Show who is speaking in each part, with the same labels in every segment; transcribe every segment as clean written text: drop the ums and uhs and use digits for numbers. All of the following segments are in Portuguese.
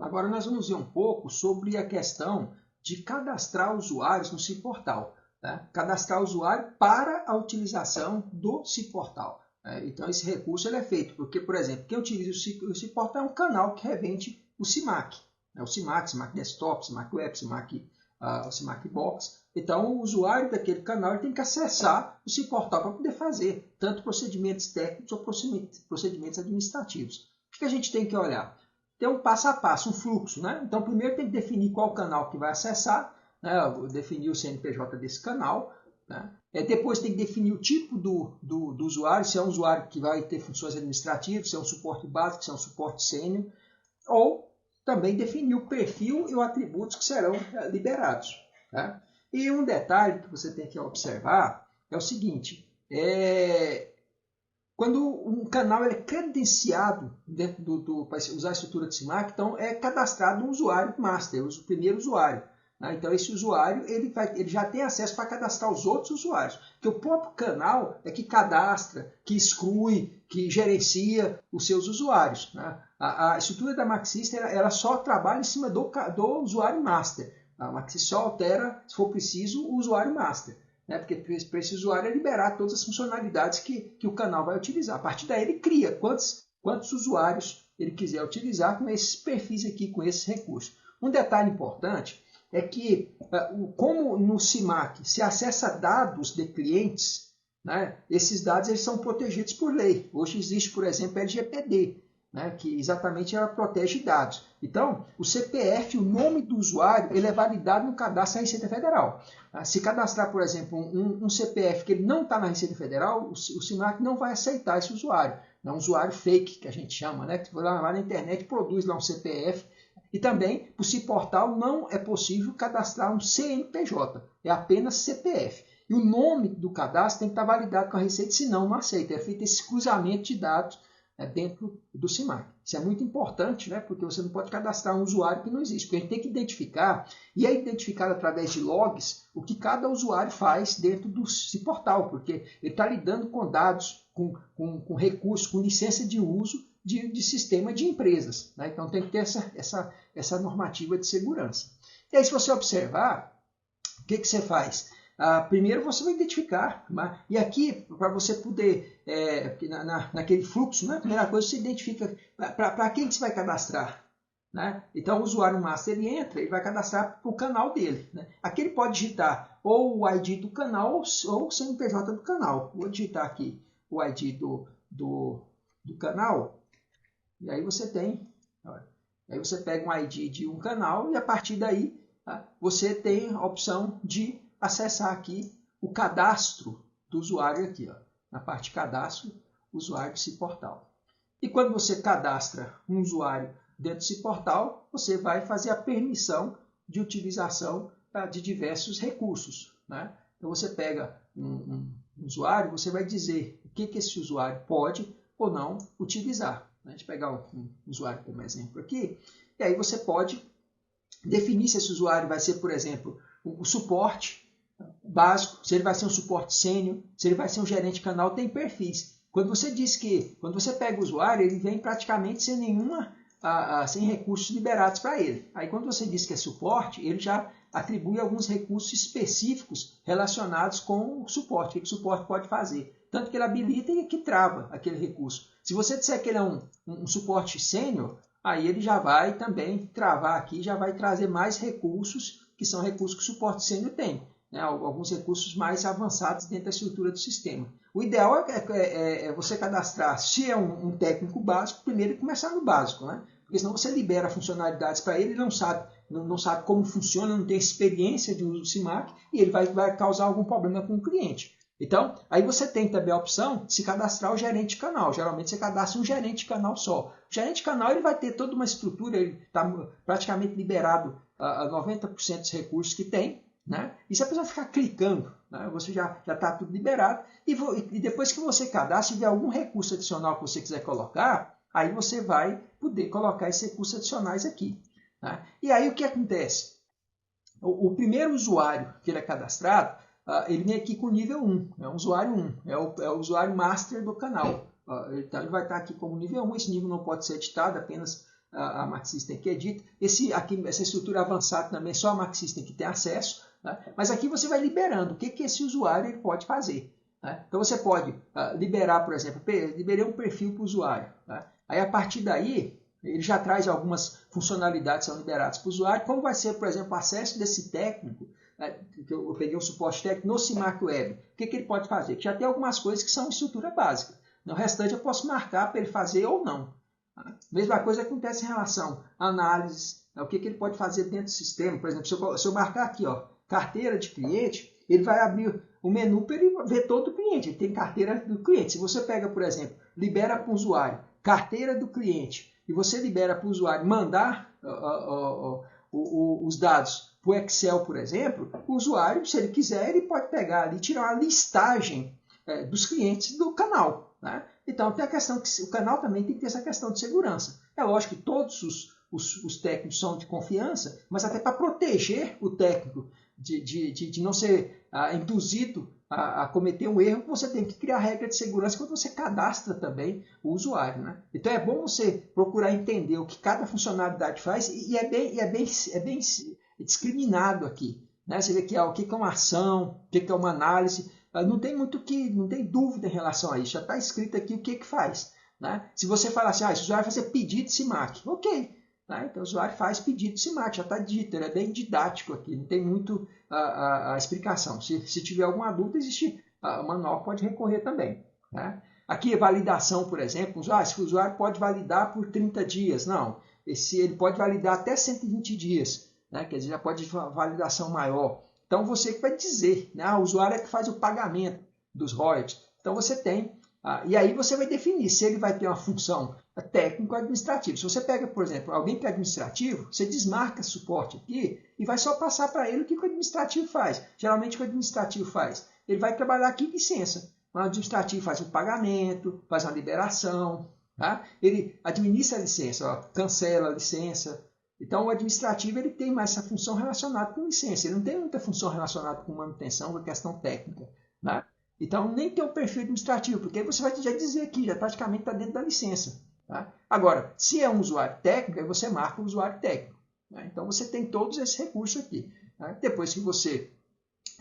Speaker 1: Agora nós vamos ver um pouco sobre a questão de cadastrar usuários no Ciportal. Né? Cadastrar usuário para a utilização do Ciportal. Então esse recurso ele é feito porque, por exemplo, quem utiliza o Ciportal é um canal que revende o CIMAC. O CIMAC Desktop, CIMAC Web, o CIMAC Box. Então o usuário daquele canal ele tem que acessar o Ciportal para poder fazer tanto procedimentos técnicos ou procedimentos administrativos. O que a gente tem que olhar? Tem um passo a passo, um fluxo. Né? Então, primeiro tem que definir qual canal que vai acessar, né? Definir o CNPJ desse canal. Né? Depois tem que definir o tipo do usuário, se é um usuário que vai ter funções administrativas, se é um suporte básico, se é um suporte sênior. Ou também definir o perfil e os atributos que serão liberados. Tá? E um detalhe que você tem que observar é o seguinte, quando um canal é credenciado dentro para usar a estrutura de CIMAC, então é cadastrado um usuário master, o primeiro usuário. Né? Então esse usuário ele já tem acesso para cadastrar os outros usuários. Porque o próprio canal é que cadastra, que exclui, que gerencia os seus usuários. Né? A estrutura da Maxista ela só trabalha em cima do usuário master. A Maxista só altera, se for preciso, o usuário master. Né? Porque para esse usuário é liberar todas as funcionalidades que o canal vai utilizar. A partir daí ele cria quantos usuários ele quiser utilizar com esses perfis aqui, com esses recursos. Um detalhe importante é que, como no CIMAC se acessa dados de clientes, né, esses dados eles são protegidos por lei. Hoje existe, por exemplo, a LGPD, né, que exatamente ela protege dados. Então, o CPF, o nome do usuário, ele é validado no cadastro da Receita Federal. Se cadastrar, por exemplo, um CPF que ele não está na Receita Federal, o CIMAC não vai aceitar esse usuário. É um usuário fake, que a gente chama, né, que lá na internet produz lá um CPF. E também, para o Ciportal, não é possível cadastrar um CNPJ, é apenas CPF. E o nome do cadastro tem que estar validado com a Receita, senão não aceita. É feito esse cruzamento de dados dentro do CIMAC. Isso é muito importante, né? Porque você não pode cadastrar um usuário que não existe. Porque a gente tem que identificar, e é identificado através de logs, o que cada usuário faz dentro do Ciportal, porque ele está lidando com dados, com recursos, com licença de uso de sistema de empresas. Né? Então tem que ter essa normativa de segurança. E aí, se você observar, o que você faz? Primeiro você vai identificar, e aqui para você poder, naquele fluxo, né, a primeira coisa você identifica para quem que você vai cadastrar. Né? Então o usuário master ele entra, ele vai cadastrar para o canal dele. Né? Aqui ele pode digitar ou o ID do canal ou o CNPJ do canal. Vou digitar aqui o ID do canal, e aí você tem, aí você pega um ID de um canal e a partir daí você tem a opção de acessar aqui o cadastro do usuário aqui, na parte cadastro, usuário de Ciportal. E quando você cadastra um usuário dentro do Ciportal, você vai fazer a permissão de utilização de diversos recursos. Né? Então você pega um usuário, você vai dizer o que esse usuário pode ou não utilizar. A gente pegar um usuário como exemplo aqui, e aí você pode definir se esse usuário vai ser, por exemplo, o suporte básico, se ele vai ser um suporte sênior, se ele vai ser um gerente de canal, tem perfis. Quando você diz que, quando você pega o usuário, ele vem praticamente sem recursos liberados para ele. Aí quando você diz que é suporte, ele já atribui alguns recursos específicos relacionados com o suporte, o que o suporte pode fazer. Tanto que ele habilita e que trava aquele recurso. Se você disser que ele é um suporte sênior, aí ele já vai também travar aqui, já vai trazer mais recursos, que são recursos que o suporte sênior tem. Né? Alguns recursos mais avançados dentro da estrutura do sistema. O ideal é você cadastrar, se é um técnico básico, primeiro começar no básico, né? Porque senão você libera funcionalidades para ele, ele não sabe como funciona, não tem experiência de uso do CIMAC e ele vai causar algum problema com o cliente. Então, aí você tem também a opção de se cadastrar o gerente de canal. Geralmente você cadastra um gerente de canal só. O gerente de canal ele vai ter toda uma estrutura, ele está praticamente liberado a 90% dos recursos que tem. Né? E se a pessoa ficar clicando, né, você já está tudo liberado. E depois que você cadastra, se tiver algum recurso adicional que você quiser colocar, aí você vai poder colocar esses recursos adicionais aqui. Né? E aí o que acontece? O primeiro usuário que ele é cadastrado, ele vem aqui com nível 1, é um usuário 1, é o usuário master do canal. Então ele vai estar aqui como nível 1, esse nível não pode ser editado, apenas a Mac System que edita. Essa estrutura avançada também, só a Mac System que tem acesso. Né? Mas aqui você vai liberando o que esse usuário ele pode fazer. Né? Então você pode liberar, por exemplo, liberei um perfil para o usuário. Né? Aí a partir daí, ele já traz algumas funcionalidades que são liberadas para o usuário, como vai ser, por exemplo, o acesso desse técnico, né? Que eu peguei um suporte técnico no CIMAC Web. O que ele pode fazer? Que já tem algumas coisas que são estrutura básica. No restante eu posso marcar para ele fazer ou não. Tá? Mesma coisa acontece em relação à análise, né? O que ele pode fazer dentro do sistema. Por exemplo, se eu marcar aqui, ó, carteira de cliente, ele vai abrir o menu para ele ver todo o cliente. Ele tem carteira do cliente. Se você pega, por exemplo, libera para o usuário carteira do cliente e você libera para o usuário mandar os dados para o Excel, por exemplo, o usuário, se ele quiser, ele pode pegar ali e tirar uma listagem dos clientes do canal. Né? Então, tem a questão que o canal também tem que ter essa questão de segurança. É lógico que todos os técnicos são de confiança, mas até para proteger o técnico de não ser induzido a cometer um erro, você tem que criar regra de segurança quando você cadastra também o usuário. Né? Então é bom você procurar entender o que cada funcionalidade faz e é bem discriminado aqui. Né? Você vê que o que é uma ação, o que é uma análise, não tem dúvida em relação a isso, já está escrito aqui o que faz. Né? Se você falar assim, esse usuário vai fazer pedido de CIMAC, ok. Né? Então o usuário faz pedido de CIMAC, já está dito, ele é bem didático aqui, não tem muito a explicação. Se tiver alguma dúvida, existe o manual, pode recorrer também. Né? Aqui validação, por exemplo, se o usuário pode validar por 30 dias, não, ele pode validar até 120 dias, né? Quer dizer, já pode ter uma validação maior. Então você que vai dizer, né? O usuário é que faz o pagamento dos royalties. Então você tem, e aí você vai definir se ele vai ter uma função técnico-administrativo. Se você pega, por exemplo, alguém que é administrativo, você desmarca suporte aqui e vai só passar para ele o que o administrativo faz. Geralmente o que o administrativo faz? Ele vai trabalhar aqui em licença. O administrativo faz um pagamento, faz uma liberação, tá? Ele administra a licença, cancela a licença. Então o administrativo ele tem mais essa função relacionada com licença. Ele não tem muita função relacionada com manutenção, com questão técnica. Né? Então nem tem o perfil administrativo, porque aí você vai já dizer aqui, já praticamente está dentro da licença. Tá? Agora, se é um usuário técnico, aí você marca o usuário técnico. Né? Então você tem todos esses recursos aqui. Tá? Depois que você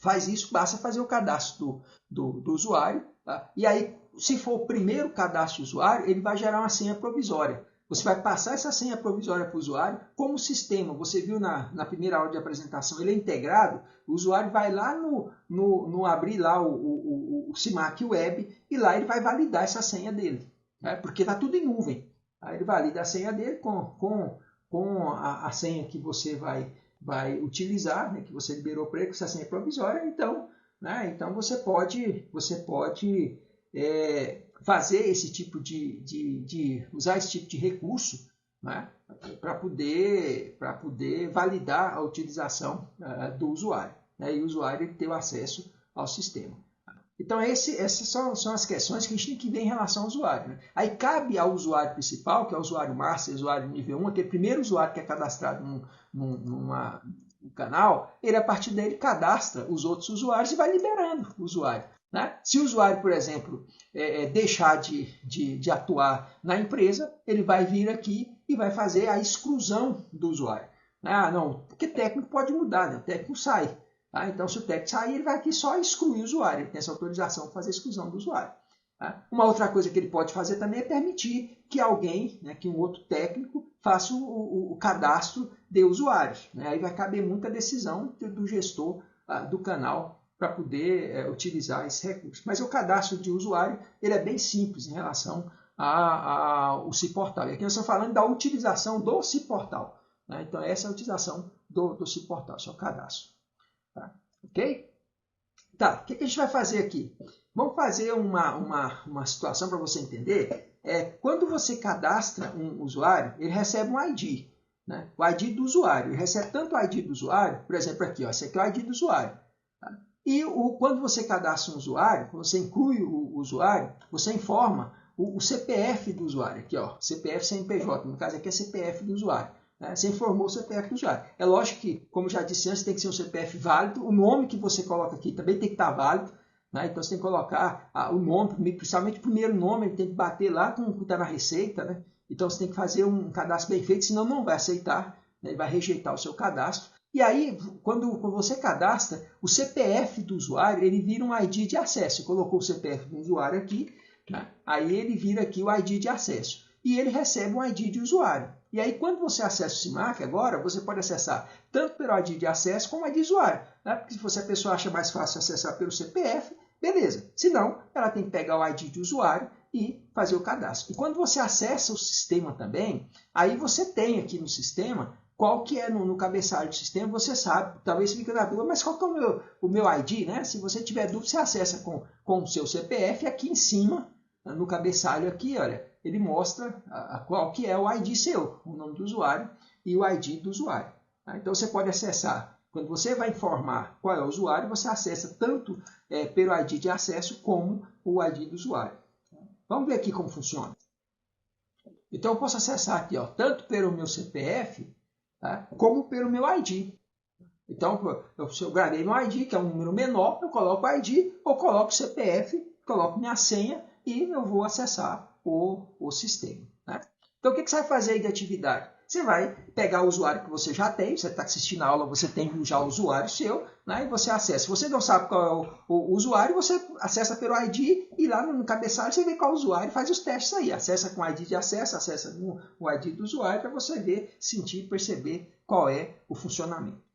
Speaker 1: faz isso, basta fazer o cadastro do usuário. Tá? E aí, se for o primeiro cadastro do usuário, ele vai gerar uma senha provisória. Você vai passar essa senha provisória para o usuário como sistema. Você viu na primeira aula de apresentação, ele é integrado. O usuário vai lá no abrir lá o CIMAC Web e lá ele vai validar essa senha dele. Né? Porque está tudo em nuvem. Aí ele valida a senha dele com a senha que você vai utilizar, né? Que você liberou para ele com essa senha provisória. Então, né? Então você pode fazer esse tipo usar esse tipo de recurso, né? para poder validar a utilização do usuário, né? E o usuário ter o acesso ao sistema. Então essas são as questões que a gente tem que ver em relação ao usuário. Né? Aí cabe ao usuário principal, que é o usuário master, usuário nível 1, aquele primeiro usuário que é cadastrado no canal, ele a partir dele cadastra os outros usuários e vai liberando o usuário. Né? Se o usuário, por exemplo, deixar de atuar na empresa, ele vai vir aqui e vai fazer a exclusão do usuário. Não, porque técnico pode mudar, né? O técnico sai. Tá? Então, se o técnico sair, ele vai aqui só excluir o usuário. Ele tem essa autorização para fazer a exclusão do usuário. Tá? Uma outra coisa que ele pode fazer também é permitir que alguém, né, que um outro técnico, faça o cadastro de usuários. Né? Aí vai caber muita decisão do gestor do canal para poder utilizar esse recurso. Mas o cadastro de usuário ele é bem simples em relação ao cPortal. E aqui nós estamos falando da utilização do cPortal. Né? Então, essa é a utilização do cPortal, esse é o cadastro. Tá? Ok? Tá, o que a gente vai fazer aqui? Vamos fazer uma situação para você entender. Quando você cadastra um usuário, ele recebe um ID. Né? O ID do usuário. Ele recebe tanto o ID do usuário, por exemplo, aqui, esse aqui é o ID do usuário. Tá? E quando você cadastra um usuário, você inclui o usuário, você informa o CPF do usuário. Aqui, ó, CPF CNPJ, no caso aqui é CPF do usuário. Né? Você informou o CPF do usuário. É lógico que, como já disse antes, tem que ser um CPF válido. O nome que você coloca aqui também tem que estar válido. né? Então você tem que colocar o nome, principalmente o primeiro nome, ele tem que bater lá com o que está na receita, né? Então você tem que fazer um cadastro bem feito, senão não vai aceitar, né? Ele vai rejeitar o seu cadastro. E aí, quando você cadastra, o CPF do usuário, ele vira um ID de acesso. Você colocou o CPF do usuário aqui, né? Aí ele vira aqui o ID de acesso. E ele recebe um ID de usuário. E aí, quando você acessa o SIMAC agora, você pode acessar tanto pelo ID de acesso como ID de usuário, né? Porque se a pessoa acha mais fácil acessar pelo CPF, beleza. Se não, ela tem que pegar o ID de usuário e fazer o cadastro. E quando você acessa o sistema também, aí você tem aqui no sistema qual que é no cabeçalho do sistema, você sabe, talvez fique na dúvida, mas qual que é o meu ID, né? Se você tiver dúvida, você acessa com o seu CPF, aqui em cima, no cabeçalho aqui, olha, ele mostra qual que é o ID seu, o nome do usuário e o ID do usuário. Tá? Então você pode acessar, quando você vai informar qual é o usuário, você acessa tanto pelo ID de acesso como o ID do usuário. Vamos ver aqui como funciona. Então eu posso acessar aqui, ó, tanto pelo meu CPF, tá, como pelo meu ID. Então, se eu gravei meu ID, que é um número menor, eu coloco o ID, ou coloco o CPF, coloco minha senha e eu vou acessar o sistema. Né? Então, o que você vai fazer aí de atividade? Você vai pegar o usuário que você já tem, você está assistindo a aula, você tem já o usuário seu, né? E você acessa. Se você não sabe qual é o usuário, você acessa pelo ID e lá no cabeçalho você vê qual é o usuário e faz os testes aí. Acessa com o ID de acesso, acessa com o ID do usuário para você ver, sentir, perceber qual é o funcionamento.